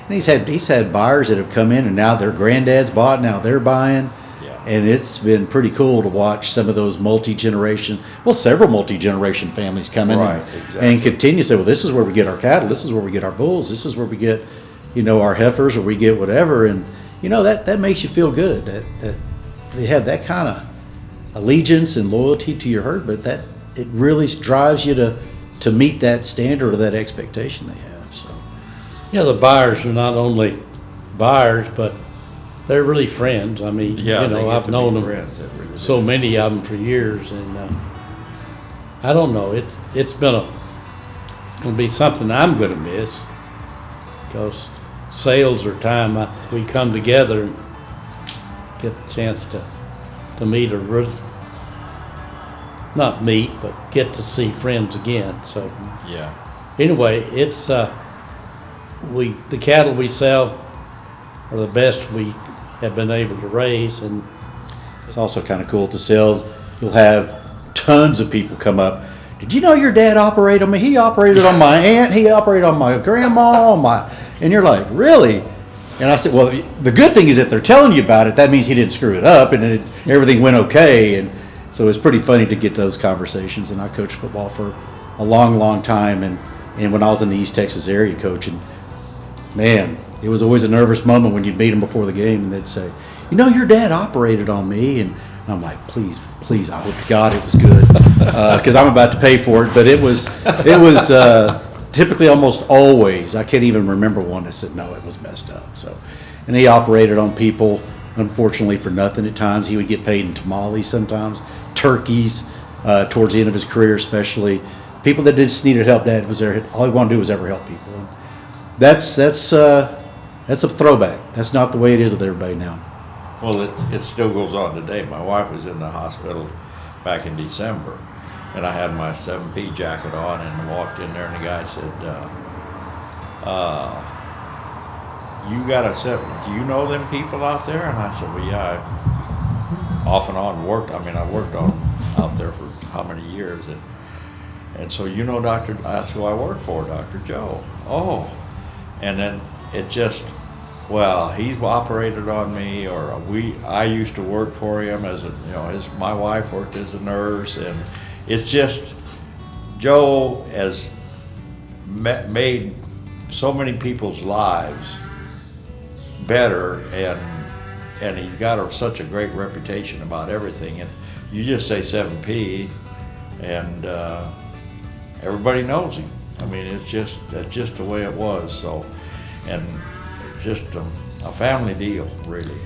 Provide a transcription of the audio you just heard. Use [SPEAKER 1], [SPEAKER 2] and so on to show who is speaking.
[SPEAKER 1] And he's had buyers that have come in and now their granddads bought, now they're buying.
[SPEAKER 2] Yeah.
[SPEAKER 1] And it's been pretty cool to watch some of those several multi-generation families come in
[SPEAKER 2] Right,
[SPEAKER 1] and
[SPEAKER 2] exactly.
[SPEAKER 1] continue to say, well, this is where we get our cattle, this is where we get our bulls, this is where we get, our heifers, or we get whatever. And, that makes you feel good that they have that kind of allegiance and loyalty to your herd, but that it really drives you to meet that standard or that expectation they have. So
[SPEAKER 3] Yeah, the buyers are not only buyers, but they're really friends. I mean,
[SPEAKER 2] Yeah, they get
[SPEAKER 3] I've
[SPEAKER 2] to be
[SPEAKER 3] known them,
[SPEAKER 2] friends, they really do.
[SPEAKER 3] so many of them for years, and I don't know. It's gonna be something I'm gonna miss, because sales are time we come together and get the chance to meet, or not meet, but get to see friends again. So
[SPEAKER 2] Yeah.
[SPEAKER 3] anyway, it's the cattle we sell are the best we have been able to raise, and
[SPEAKER 1] it's also kind of cool to sell. You'll have tons of people come up. Did you know your dad operated on me? He operated on my aunt. He operated on my grandma. And you're like, really? And I said, well, the good thing is that they're telling you about it. That means he didn't screw it up, and everything went okay. And so it's pretty funny to get those conversations. And I coached football for a long, long time. And when I was in the East Texas area coaching, man, it was always a nervous moment when you'd meet them before the game and they'd say, your dad operated on me. And I'm like, please, I hope to God it was good, because I'm about to pay for it. But it was typically almost always, I can't even remember one that said, no, it was messed up. So, and he operated on people, unfortunately, for nothing at times. He would get paid in tamales sometimes, turkeys, towards the end of his career especially. People that just needed help, Dad was there. All he wanted to do was ever help people. And that's a throwback. That's not the way it is with everybody now.
[SPEAKER 2] Well, it still goes on today. My wife was in the hospital back in December, and I had my 7P jacket on and walked in there, and the guy said, you got a set, do you know them people out there? And I said, well, yeah, I off and on worked. I mean, I worked out there for how many years? And so, that's who I work for, Dr. Joe. Oh, and then it just, well, he's operated on me, or I used to work for him as my wife worked as a nurse, and it's just, Joe has made so many people's lives better, and he's got such a great reputation about everything. And you just say 7P, and everybody knows him. I mean, that's just the way it was. So, and it's just a family deal, really.